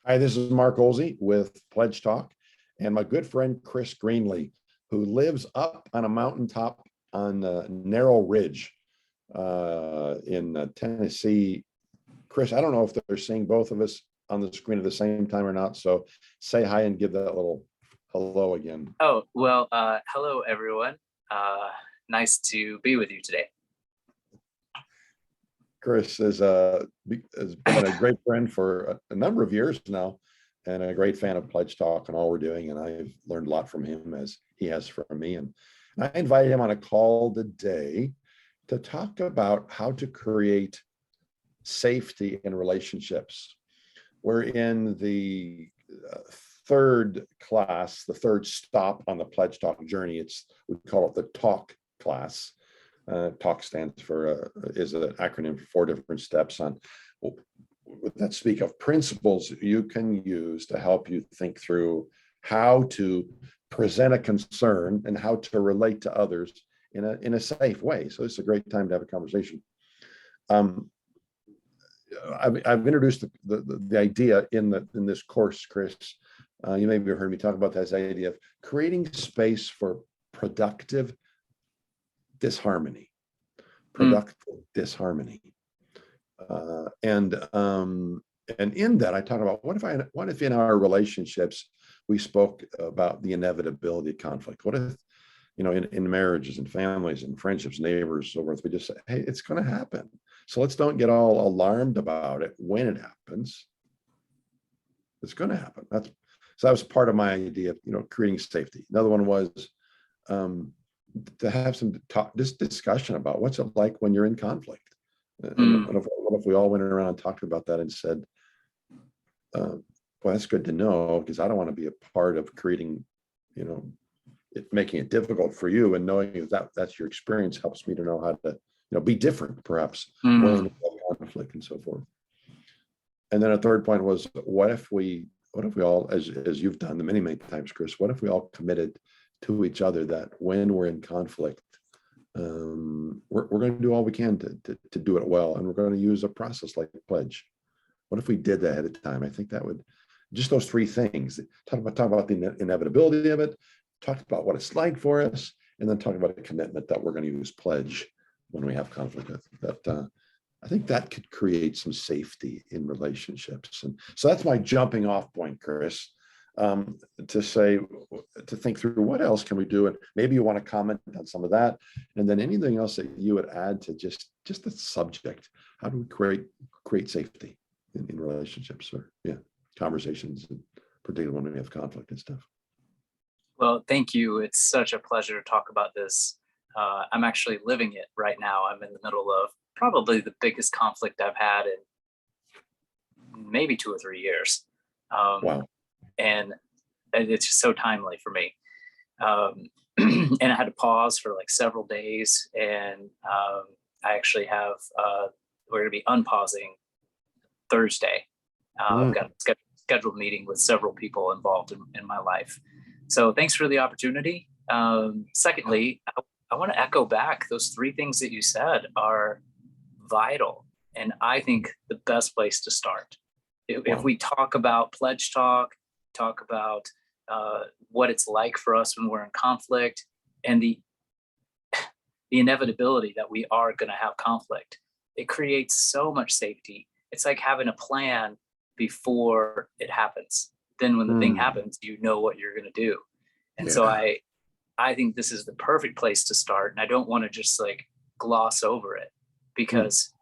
Hi, this is Mark Oelze with Pledge Talk, and my good friend Chris Greenlee, who lives up on a mountaintop on a narrow ridge in Tennessee. Chris, I don't know if they're seeing both of us on the screen at the same time or not, so say hi and give that little hello again. Oh, well, hello, everyone. Nice to be with you today. Chris has been a great friend for a number of years now, and a great fan of Pledge Talk and all we're doing. And I've learned a lot from him as he has from me. And I invited him on a call today to talk about how to create safety in relationships. We're in the third class, the third stop on the Pledge Talk journey. We call it the talk class. Talk stands for is an acronym for 4 different steps on that speak of principles you can use to help you think through how to present a concern and how to relate to others in a safe way. So it's a great time to have a conversation. I've introduced the idea in this course, Chris. You maybe have heard me talk about this idea of creating space for productive disharmony. Disharmony. And in that I talk about what if in our relationships we spoke about the inevitability of conflict? What if, in marriages and families and friendships, neighbors, so forth, we just say, hey, it's going to happen. So let's don't get all alarmed about it when it happens. It's going to happen. So that was part of my idea of, creating safety. Another one was to have this discussion about what's it like when you're in conflict. And what if we all went around and talked about that and said, well, that's good to know, because I don't want to be a part of creating, making it difficult for you, and knowing that's your experience helps me to know how to, be different, perhaps, when we have conflict and so forth. And then a third point was, what if we all, as you've done many, many times, Chris, what if we all committed to each other that when we're in conflict, we're going to do all we can to do it well, and we're going to use a process like pledge. What if we did that ahead of time? I think that would, just those 3 things, talk about the inevitability of it, talk about what it's like for us, and then talk about a commitment that we're going to use pledge when we have conflict. I think that could create some safety in relationships. And so that's my jumping off point, Chris. To think through what else can we do, and maybe you want to comment on some of that, and then anything else that you would add to just the subject. How do we create safety in relationships, or conversations, and particularly when we have conflict and stuff? Well, thank you. It's such a pleasure to talk about this. I'm actually living it right now. I'm in the middle of probably the biggest conflict I've had in maybe 2 or 3 years. Wow. And it's just so timely for me. And I had to pause for like several days. And I actually have, we're going to be unpausing Thursday. I've got a scheduled meeting with several people involved in my life. So thanks for the opportunity. Secondly, I want to echo back those 3 things that you said are vital. And I think the best place to start. If we talk about Pledge Talk, talk about what it's like for us when we're in conflict, and the inevitability that we are going to have conflict, it creates so much safety. It's like having a plan before it happens. Then when the thing happens, you know what you're going to do. And so I think this is the perfect place to start. And I don't want to just like gloss over it, because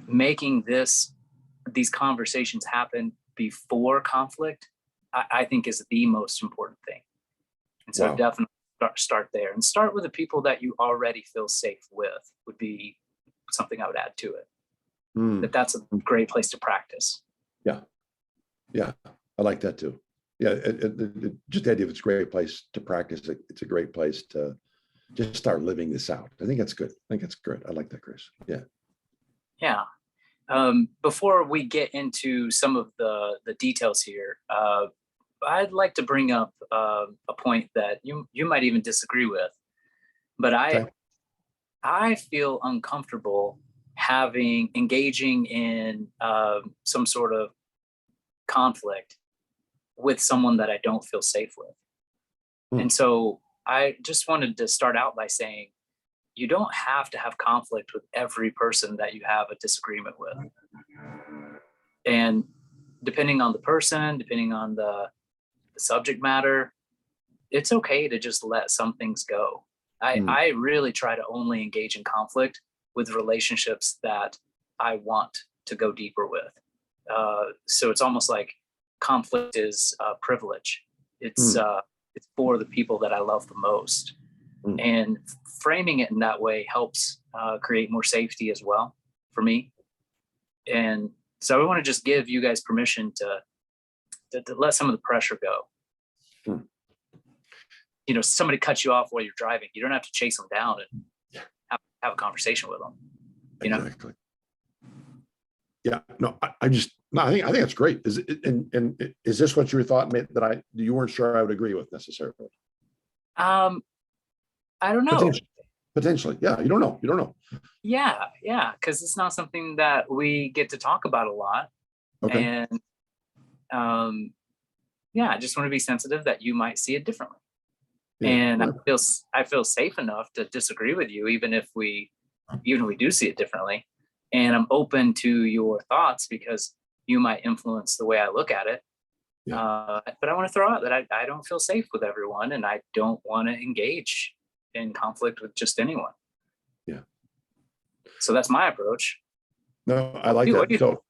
making these conversations happen before conflict, I think is the most important thing. And so definitely start there, and start with the people that you already feel safe with would be something I would add to it. That's a great place to practice. Yeah, I like that too. Yeah, just the idea of it's a great place to practice. It's a great place to just start living this out. I think that's good. I think that's great. I like that, Chris. Yeah. Before we get into some of the details here, I'd like to bring up a point that you might even disagree with, but I feel uncomfortable engaging in some sort of conflict with someone that I don't feel safe with. And so I just wanted to start out by saying, you don't have to have conflict with every person that you have a disagreement with. And depending on the person, depending on the subject matter, it's okay to just let some things go. I really try to only engage in conflict with relationships that I want to go deeper with. So it's almost like conflict is a privilege. It's for the people that I love the most. And framing it in that way helps create more safety as well for me. And so I want to just give you guys permission to let some of the pressure go. You know, somebody cuts you off while you're driving. You don't have to chase them down and have a conversation with them. You know? Exactly. Yeah. No, I think that's great. Is it, and is this what you thought that you weren't sure I would agree with necessarily? I don't know. Potentially. Yeah. You don't know. Yeah. Because it's not something that we get to talk about a lot. Okay. And I just want to be sensitive that you might see it differently. Yeah. And I feel safe enough to disagree with you, even if we do see it differently. And I'm open to your thoughts because you might influence the way I look at it. Yeah. But I want to throw out that I don't feel safe with everyone, and I don't want to engage in conflict with just anyone. Yeah. So that's my approach. No, I like that. So,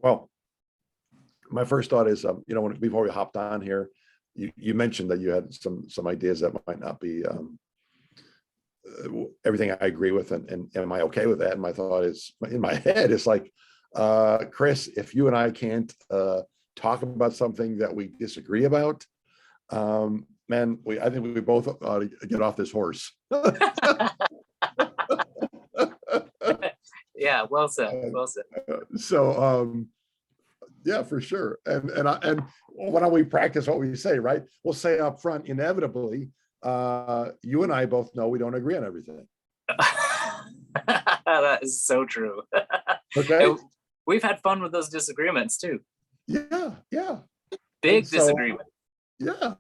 well, my first thought is, before we hopped on here, you mentioned that you had some ideas that might not be everything I agree with, and am I okay with that? And my thought is, in my head, it's like, Chris, if you and I can't talk about something that we disagree about, man, I think we both ought to get off this horse. Yeah, well said. So, yeah, for sure. And why don't we practice what we say, right? We'll say up front, inevitably, you and I both know we don't agree on everything. That is so true. Okay. And we've had fun with those disagreements too. Yeah. Big disagreement. Yeah.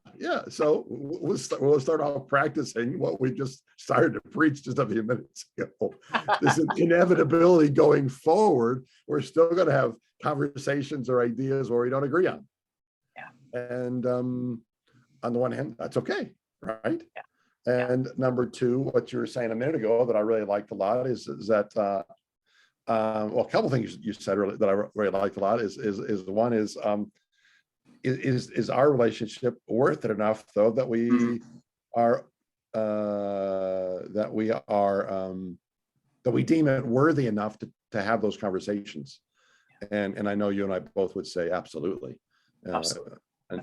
So we'll start off practicing what we just started to preach just a few minutes ago. This inevitability going forward, we're still going to have conversations or ideas where we don't agree on. Yeah. And on the one hand, that's okay, right? Yeah. And number two, what you were saying a minute ago that I really liked a lot is that a couple things you said that I really liked a lot is one is our relationship worth it enough though that we are that we deem it worthy enough to have those conversations. And I know you and I both would say absolutely. Absolutely.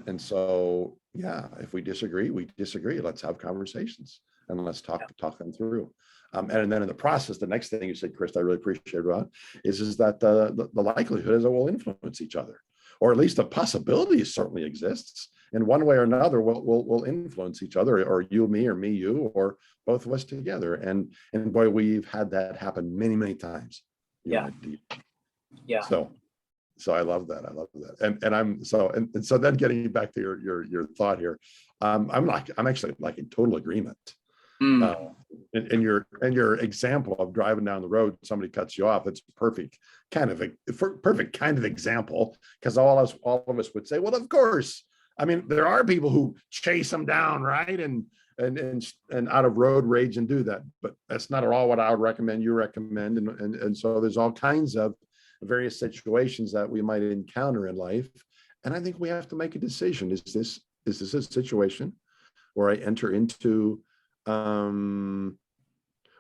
And so, yeah, if we disagree, we disagree. Let's have conversations and let's talk them through. And then in the process, the next thing you said, Chris, I really appreciate about is that the likelihood is that we'll influence each other, or at least the possibility certainly exists. In one way or another, we'll influence each other, or you, me, or me, you, or both of us together. And boy, we've had that happen many, many times. Yeah. So I love that. And so then getting back to your thought here, I'm actually like in total agreement. In your example of driving down the road, somebody cuts you off. It's perfect kind of example, because all of us would say, well, of course. I mean, there are people who chase them down, right? And out of road rage and do that, but that's not at all what I would recommend. You recommend, and so there's all kinds of various situations that we might encounter in life, and I think we have to make a decision. Is this a situation where I enter into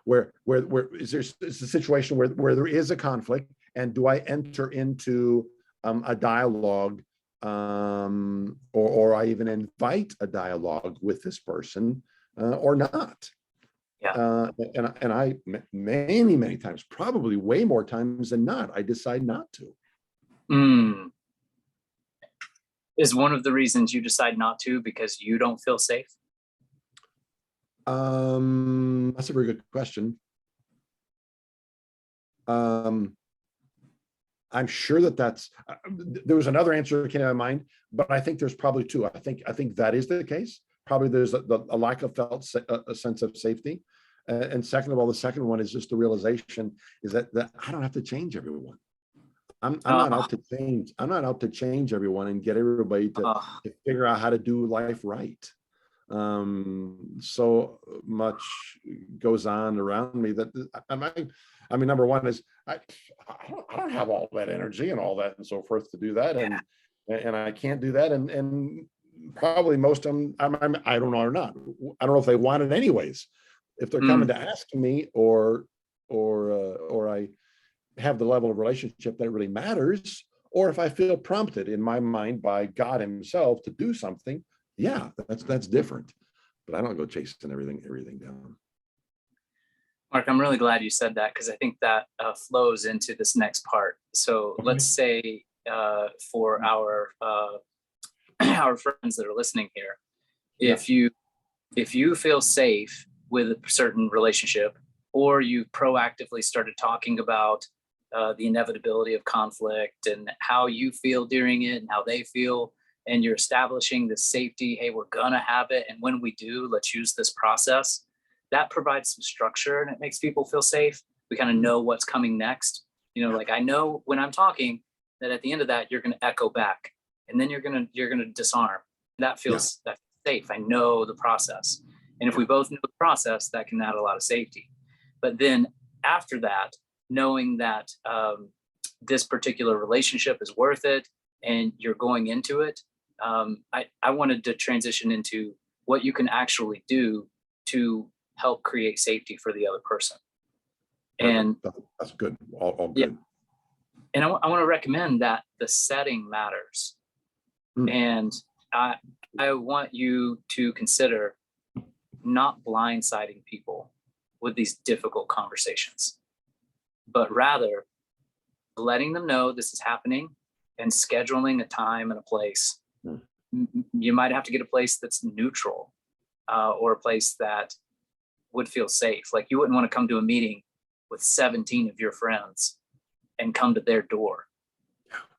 where is a situation where there is a conflict, and do I enter into a dialogue, or I even invite a dialogue with this person, or not? Yeah. And I many times, probably way more times than not, I decide not to. Is one of the reasons you decide not to because you don't feel safe? That's a very good question. I'm sure that's, there was another answer that came to my mind, but I think there's probably two. I think that is the case. Probably there's a lack of a sense of safety. And second of all, the second one is just the realization is that I don't have to change everyone. I'm not out to change. I'm not out to change everyone and get everybody to figure out how to do life right. So much goes on around me that I mean, number one is I don't have all that energy and all that and so forth to do that, and I can't do that, and probably most of them I don't know or not. I don't know if they want it anyways. If they're coming to ask me, or I have the level of relationship that really matters, or if I feel prompted in my mind by God Himself to do something, yeah, that's different. But I don't go chasing everything down. Mark, I'm really glad you said that, because I think that flows into this next part. So let's say for our our friends that are listening here, if you feel safe with a certain relationship, or you proactively started talking about the inevitability of conflict and how you feel during it and how they feel, and you're establishing the safety, hey, we're gonna have it, and when we do, let's use this process. That provides some structure and it makes people feel safe. We kind of know what's coming next. You know, like I know when I'm talking that at the end of that, you're going to echo back, and then you're going to disarm. That feels that's safe. I know the process. And if we both know the process, that can add a lot of safety. But then after that, knowing that this particular relationship is worth it and you're going into it, I wanted to transition into what you can actually do to help create safety for the other person. And that's good. All good. Yeah. And I want to recommend that the setting matters. And I want you to consider not blindsiding people with these difficult conversations, but rather letting them know this is happening and scheduling a time and a place. You might have to get a place that's neutral, or a place that would feel safe. Like you wouldn't want to come to a meeting with 17 of your friends and come to their door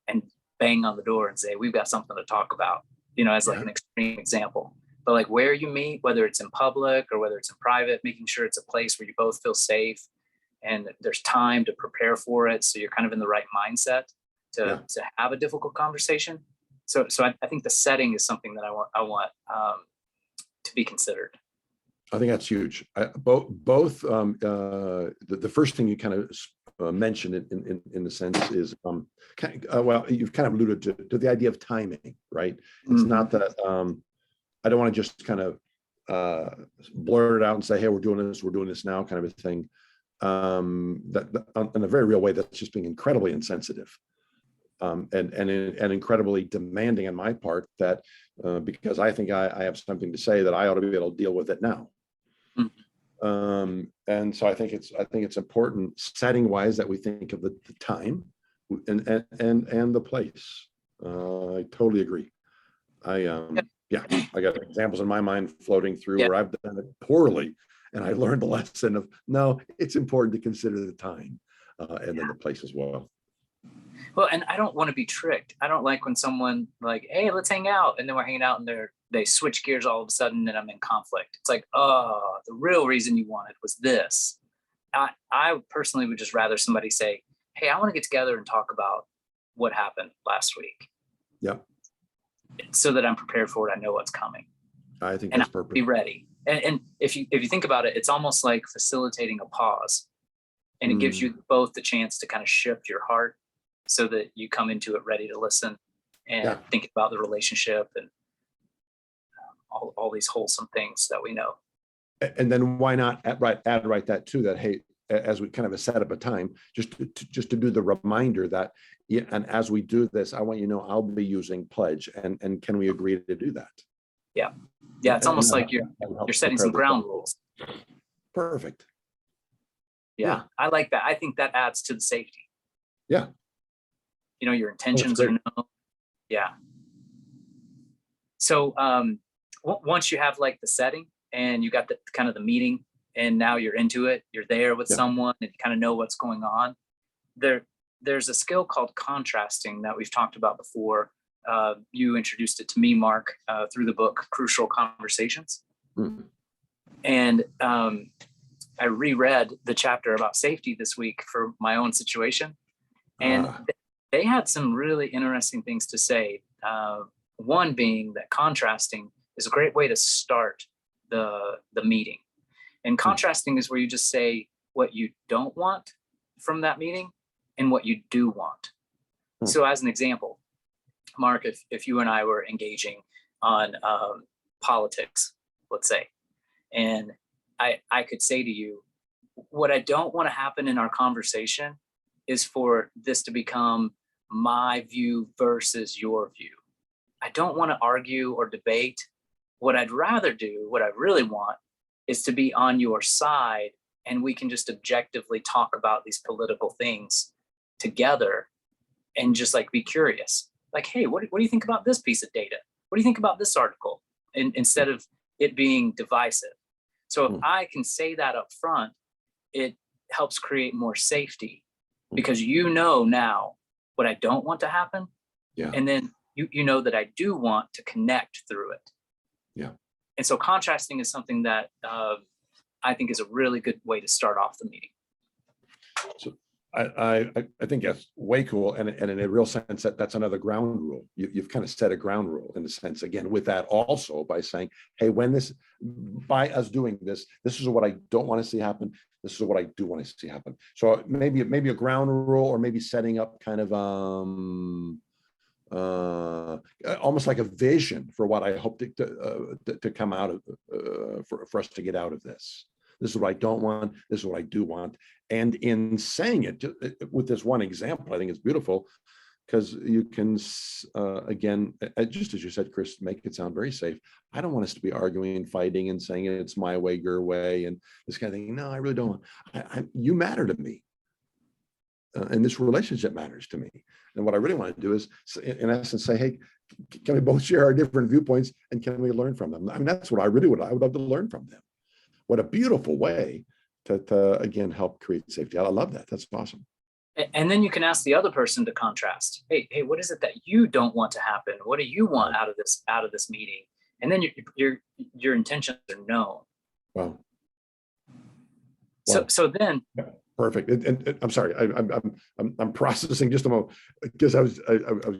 and bang on the door and say, we've got something to talk about, you know, as like an extreme example. But like where you meet, whether it's in public or whether it's in private, making sure it's a place where you both feel safe and there's time to prepare for it. So you're kind of in the right mindset to have a difficult conversation. So I think the setting is something that I want to be considered. I think that's huge. Both the first thing you kind of mentioned in the sense is well, you've kind of alluded to the idea of timing, right? It's not that I don't want to just kind of blurt it out and say, hey, we're doing this now, kind of a thing. That in a very real way, that's just being incredibly insensitive. And incredibly demanding on my part, that because I think I have something to say, that I ought to be able to deal with it now. And so I think it's important setting wise that we think of the time and the place. I totally agree. I got examples in my mind floating through where I've done it poorly, and I learned the lesson of no, it's important to consider the time and then the place as well. Well, and I don't want to be tricked. I don't like when someone like, hey, let's hang out. And then we're hanging out and they switch gears all of a sudden and I'm in conflict. It's like, oh, the real reason you wanted was this. I personally would just rather somebody say, hey, I want to get together and talk about what happened last week. Yep. So that I'm prepared for it. I know what's coming. I think and that's I'll perfect. be ready. And if you think about it, it's almost like facilitating a pause. And it gives you both the chance to kind of shift your heart so that you come into it ready to listen and think about the relationship and all these wholesome things that we know. And then why not add that too, that, hey, as we kind of set up a time, just to do the reminder that, and as we do this, I want you to know I'll be using pledge, and can we agree to do that? Yeah. It's almost like you're setting some ground rules. Perfect. Yeah, I like that. I think that adds to the safety. Yeah. You know, your intentions are known. Yeah. So once you have like the setting and you got the kind of the meeting and now you're into it, you're there with someone and you kind of know what's going on, there's a skill called contrasting that we've talked about before. You introduced it to me, Mark, through the book Crucial Conversations. Mm. And I reread the chapter about safety this week for my own situation. And they had some really interesting things to say. One being that contrasting is a great way to start the meeting. And contrasting is where you just say what you don't want from that meeting and what you do want. So as an example, Mark, if you and I were engaging on politics, let's say, and I could say to you, what I don't want to happen in our conversation is for this to become my view versus your view. I don't want to argue or debate. What I'd rather do, what I really want, is to be on your side, and we can just objectively talk about these political things together and just like be curious. Like, hey, what do you think about this piece of data? What do you think about this article? And instead of it being divisive. So if I can say that up front, it helps create more safety, because you know now what I don't want to happen. Yeah. And then you know that I do want to connect through it. Yeah. And so contrasting is something that I think is a really good way to start off the meeting. So I think that's way cool. And in a real sense, that's another ground rule. You've kind of set a ground rule in the sense, again, with that also by saying, hey, by us doing this is what I don't want to see happen. This is what I do want to see happen. So maybe a ground rule, or maybe setting up kind of almost like a vision for what I hope to come out of for us to get out of this. This is what I don't want. This is what I do want. And in saying it with this one example, I think it's beautiful, because you can, again, just as you said, Chris, make it sound very safe. I don't want us to be arguing and fighting and saying it's my way, your way, and this kind of thing. No, I really don't. You matter to me. And this relationship matters to me. And what I really want to do is, in essence, say, hey, can we both share our different viewpoints, and can we learn from them? I mean, that's what I would love to learn from them. What a beautiful way to again, help create safety. I love that. That's awesome. And then you can ask the other person to contrast. Hey, what is it that you don't want to happen? What do you want out of this meeting? And then your intentions are known. Wow. So then. Yeah, perfect. And I'm sorry, I'm processing just a moment, because I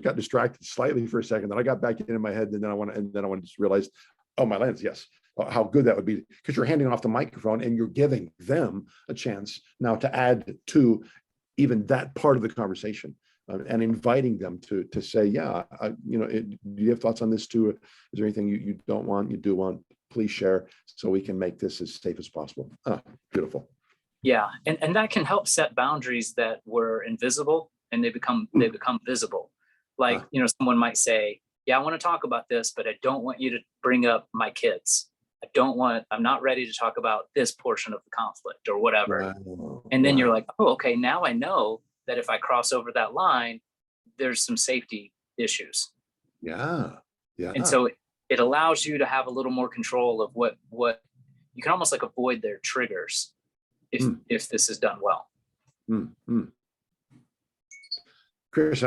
got distracted slightly for a second. Then I got back in my head, and then I want to just realize, oh, my lens, yes. How good that would be, because you're handing off the microphone and you're giving them a chance now to add to even that part of the conversation, and inviting them to say, yeah, do you have thoughts on this too? Is there anything you don't want, you do want? Please share, so we can make this as safe as possible. Beautiful. Yeah, and that can help set boundaries that were invisible, and they become visible. Like, someone might say, yeah, I want to talk about this, but I don't want you to bring up my kids. I'm not ready to talk about this portion of the conflict or whatever. Wow. And then you're like, oh, okay, now I know that if I cross over that line, there's some safety issues. Yeah. Yeah. And so it allows you to have a little more control of what you can almost like avoid their triggers if this is done well. Chris,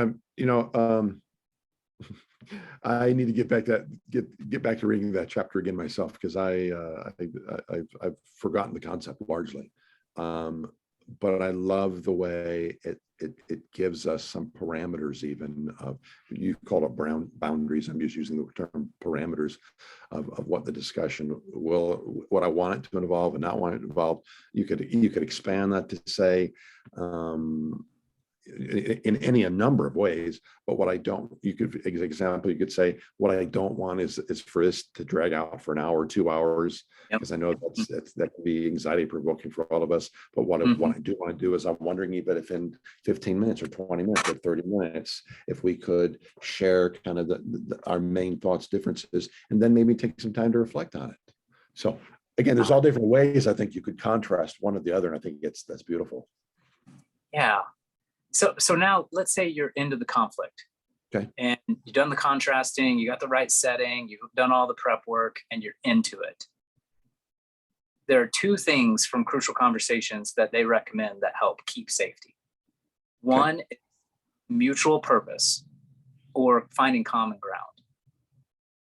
I need to get back to reading that chapter again myself, because I've forgotten the concept largely, but I love the way it gives us some parameters, even of, you call it boundaries. I'm just using the term parameters of what the discussion what I want it to involve and not want it to involve. You could expand that to say, in a number of ways, but what I don't, you could, as an example, you could say, what I don't want is for this to drag out for an hour, 2 hours, because I know that can be anxiety provoking for all of us. But what I do want to do is, I'm wondering even if in 15 minutes or 20 minutes or 30 minutes, if we could share kind of our main thoughts, differences, and then maybe take some time to reflect on it. So again, there's all different ways I think you could contrast one or the other, and I think that's beautiful. Yeah. So now let's say you're into the conflict. Okay. And you've done the contrasting, you got the right setting, you've done all the prep work, and you're into it. There are 2 things from Crucial Conversations that they recommend that help keep safety. One, mutual purpose or finding common ground.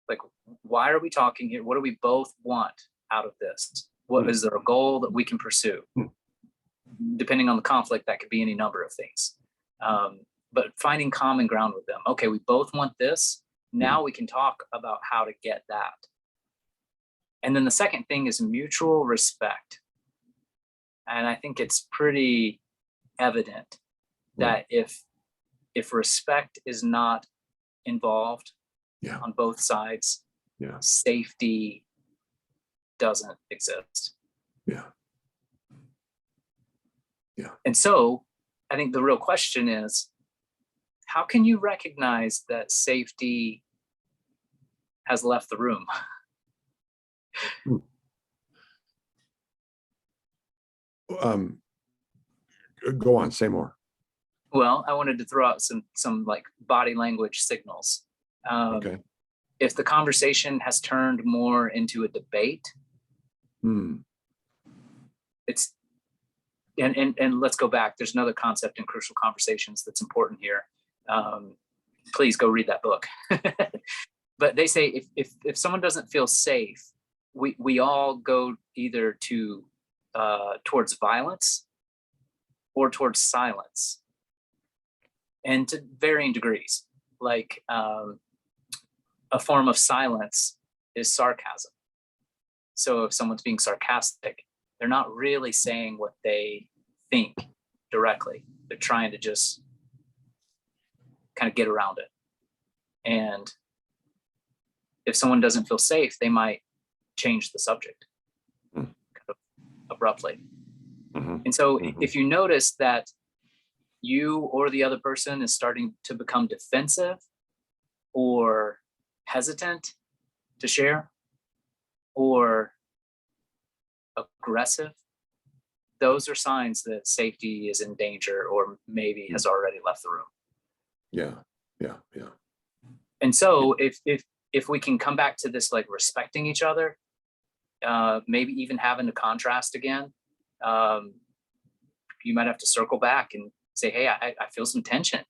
Like, why are we talking here? What do we both want out of this? What is there a goal that we can pursue? Depending on the conflict, that could be any number of things. But finding common ground with them. Okay, we both want this. Now we can talk about how to get that. And then the second thing is mutual respect. And I think it's pretty evident that if respect is not involved on both sides, safety doesn't exist. And so I think the real question is, how can you recognize that safety has left the room? Go on, say more. Well, I wanted to throw out some like body language signals. Okay. If the conversation has turned more into a debate, it's and let's go back. There's another concept in Crucial Conversations that's important here. Please go read that book. But they say if someone doesn't feel safe, we all go either to towards violence or towards silence, and to varying degrees. Like a form of silence is sarcasm. So if someone's being sarcastic, they're not really saying what they think directly. They're trying to just kind of get around it. And if someone doesn't feel safe, they might change the subject kind of abruptly. And so if you notice that you or the other person is starting to become defensive or hesitant to share or aggressive, those are signs that safety is in danger or maybe has already left the room. Yeah. And so if we can come back to this, like respecting each other, maybe even having to contrast again, you might have to circle back and say, hey, I feel some tension,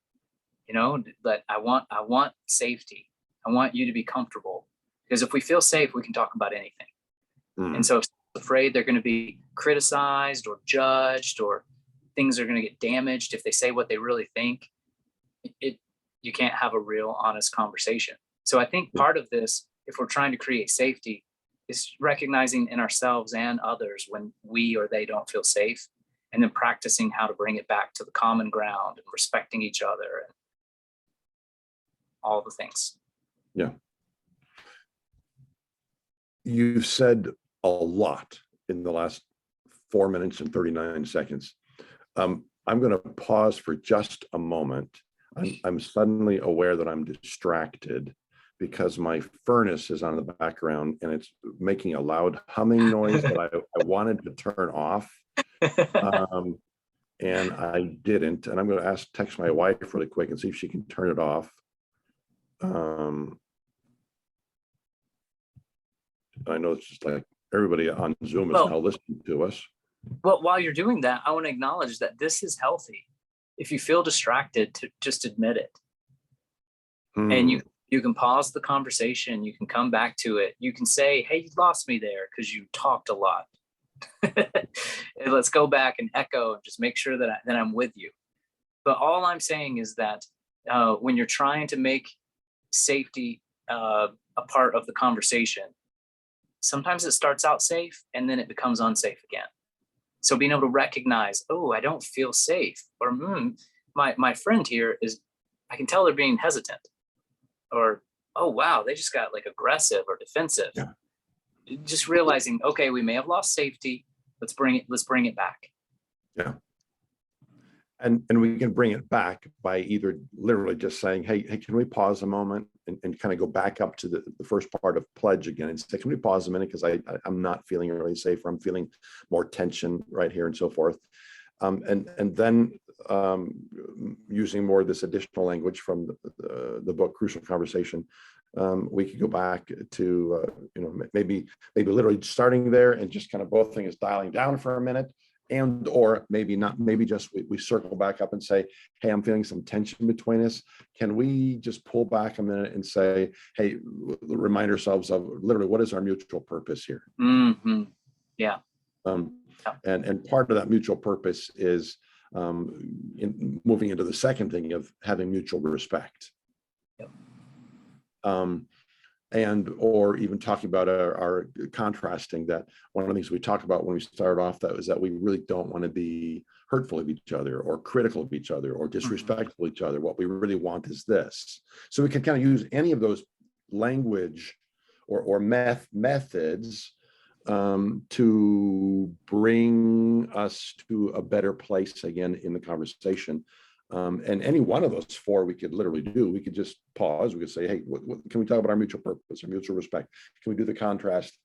that I want safety. I want you to be comfortable, because if we feel safe, we can talk about anything. And so if someone's afraid they're going to be criticized or judged, or things are going to get damaged if they say what they really think, you can't have a real honest conversation. So I think part of this, if we're trying to create safety, is recognizing in ourselves and others when we or they don't feel safe, and then practicing how to bring it back to the common ground and respecting each other and all the things. Yeah. You've said a lot in the last 4 minutes and 39 seconds. I'm going to pause for just a moment. I'm suddenly aware that I'm distracted because my furnace is on the background and it's making a loud humming noise that I wanted to turn off. And I didn't. And I'm going to text my wife really quick and see if she can turn it off. I know it's just like everybody on Zoom is now listening to us. Well, while you're doing that, I want to acknowledge that this is healthy. If you feel distracted, to just admit it. And you can pause the conversation. You can come back to it. You can say, hey, you lost me there because you talked a lot. And let's go back and echo and just make sure that I'm with you. But all I'm saying is that when you're trying to make safety a part of the conversation, sometimes it starts out safe and then it becomes unsafe again. So being able to recognize, oh, I don't feel safe, or my friend here I can tell they're being hesitant, or, oh, wow, they just got like aggressive or defensive. Yeah. Just realizing, okay, we may have lost safety. Let's bring it back. Yeah. And we can bring it back by either literally just saying, hey, can we pause a moment and kind of go back up to the first part of pledge again and say, can we pause a minute? Because I'm not feeling really safe, or I'm feeling more tension right here and so forth. And then using more of this additional language from the book, Crucial Conversation, we could go back to, maybe literally starting there and just kind of both things dialing down for a minute and or maybe not, maybe just we circle back up and say, hey, I'm feeling some tension between us. Can we just pull back a minute and say, hey, remind ourselves of literally what is our mutual purpose here? Mm-hmm. Yeah. And part of that mutual purpose is in moving into the second thing of having mutual respect. Yep. And or even talking about our contrasting, that one of the things we talked about when we started off that was that we really don't want to be hurtful of each other or critical of each other or disrespectful of each other. What we really want is this. So we can kind of use any of those language or methods to bring us to a better place again in the conversation. And any one of those four we could literally do. We could just pause. We could say, hey, what can we talk about our mutual purpose, our mutual respect? Can we do the contrast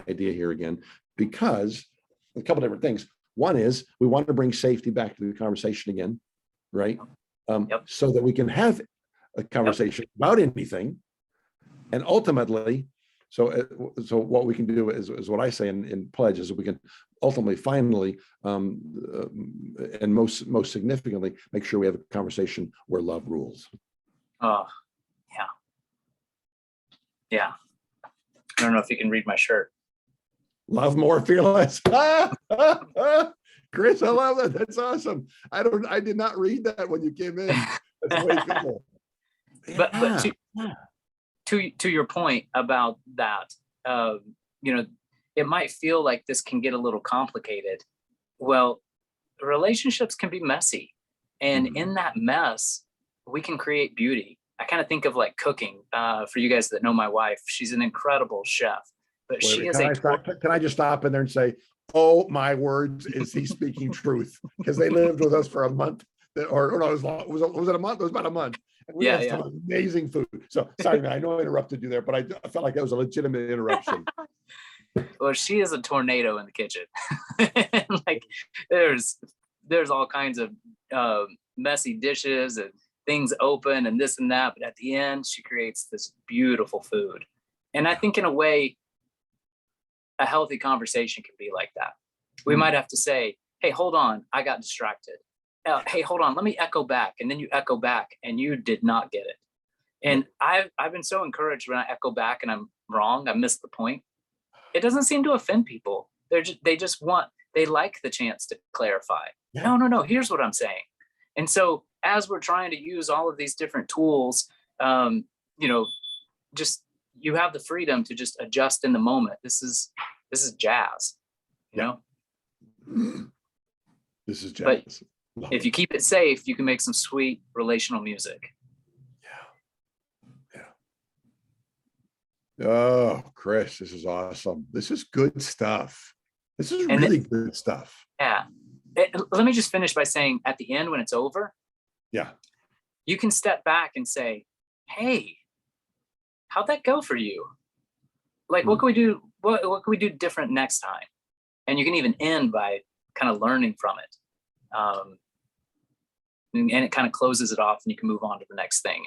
idea here again? Because a couple different things. One is we want to bring safety back to the conversation again, right? So that we can have a conversation about anything. And ultimately, so what we can do is what I say in pledge is that we can ultimately, finally, and most significantly, make sure we have a conversation where love rules. Oh, yeah. Yeah. I don't know if you can read my shirt. Love more, fear less. Chris, I love that. That's awesome. I did not read that when you came in. That's way cool. But to your point about that, it might feel like this can get a little complicated. Well, relationships can be messy, and in that mess, we can create beauty. I kind of think of like cooking. For you guys that know my wife, she's an incredible chef, but she is can I just stop in there and say, oh my words, is he speaking truth? Because they lived with us for a month, or no, was it a month? It was about a month. And we had some amazing food. So sorry, man, I know I interrupted you there, but I felt like that was a legitimate interruption. Well, she is a tornado in the kitchen. Like there's all kinds of messy dishes and things open and this and that, but at the end she creates this beautiful food. And I think in a way a healthy conversation can be like that. We might have to say, hey, hold on, I got distracted. Hey, hold on, let me echo back. And then you echo back and you did not get it. And I've been so encouraged when I echo back and I'm wrong, I missed the point. It doesn't seem to offend people. They like the chance to clarify. Yeah. No, here's what I'm saying. And so as we're trying to use all of these different tools, just you have the freedom to just adjust in the moment. This is jazz, you know? This is jazz. But if you keep it safe, you can make some sweet relational music. Oh, Chris, this is awesome. This is good stuff. This is really good stuff. Yeah. Let me just finish by saying at the end, when it's over, you can step back and say, hey, how'd that go for you? Like, what can we do? What can we do different next time? And you can even end by kind of learning from it. And it kind of closes it off and you can move on to the next thing.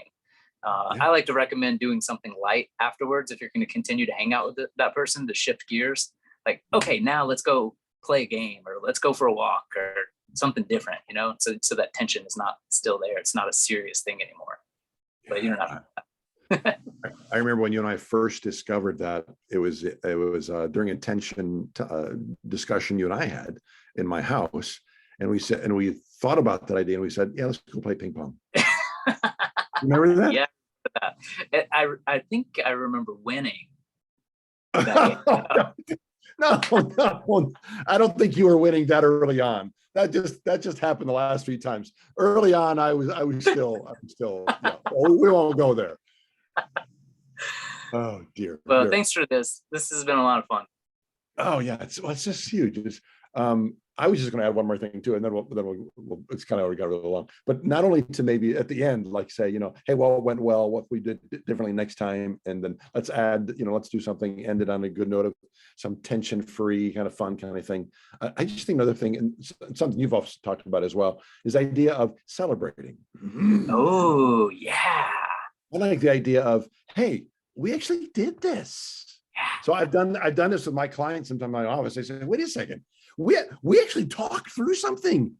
I like to recommend doing something light afterwards if you're going to continue to hang out with that person, to shift gears. Like, okay, now let's go play a game, or let's go for a walk, or something different, so that tension is not still there. It's not a serious thing anymore. But you don't have to. I remember when you and I first discovered that it was during a tension discussion you and I had in my house, and we thought about that idea, and we said, yeah, let's go play ping pong. Remember that? Yeah. I think I remember winning. No, I don't think you were winning that early on. That just happened the last few times. Early on, I was still. We won't go there. Oh dear. Well, thanks for this. This has been a lot of fun. Oh yeah, it's just huge. I was just going to add one more thing too, and then we'll it's kind of already got really long. But not only to maybe at the end, like say, hey, well, it went well. What we did differently next time, and then let's add, let's do something. End it on a good note of some tension-free, kind of fun kind of thing. I just think another thing, and something you've also talked about as well, is the idea of celebrating. Oh yeah. I like the idea of, hey, we actually did this. So I've done this with my clients sometimes in my office. They say, wait a second. We actually talked through something.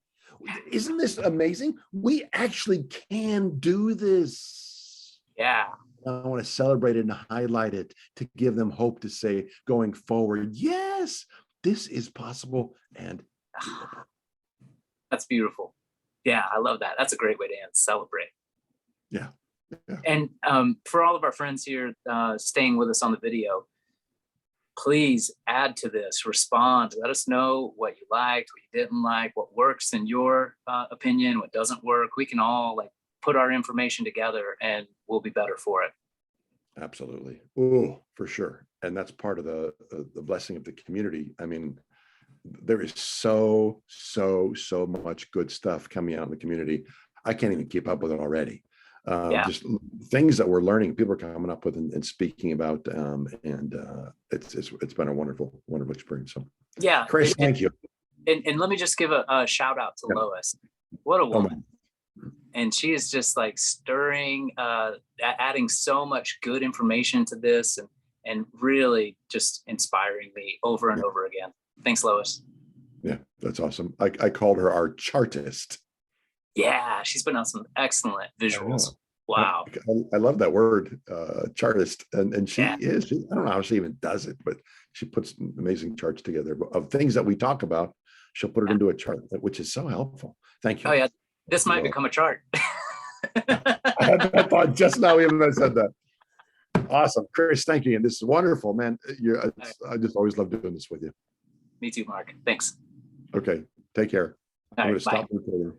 Isn't this amazing? We actually can do this. Yeah. I want to celebrate it and highlight it to give them hope to say going forward, yes, this is possible and doable. That's beautiful. Yeah, I love that. That's a great way to end. Celebrate. Yeah. And for all of our friends here staying with us on the video, please add to this, respond, let us know what you liked, what you didn't like, what works in your opinion, what doesn't work. We can all like put our information together and we'll be better for it. Absolutely. Oh, for sure. And that's part of the blessing of the community. I mean, there is so much good stuff coming out in the community. I can't even keep up with it already. Just things that we're learning, people are coming up with and speaking about, and it's been a wonderful experience. So yeah, Chris, thank you. And let me just give a shout out to Lois. What a woman. And she is just like stirring, adding so much good information to this and really just inspiring me over and over again. Thanks, Lois. Yeah, that's awesome. I called her our chartist. Yeah, she's putting out some excellent visuals. Wow. I love that word, chartist. And she is, I don't know how she even does it, but she puts amazing charts together of things that we talk about. She'll put it into a chart, which is so helpful. Thank you. Oh yeah, this might become a chart. I had that thought just now, even I said that. Awesome. Chris, thank you. And this is wonderful, man. I just always love doing this with you. Me too, Mark. Thanks. Okay. Take care. I'm going to stop recording.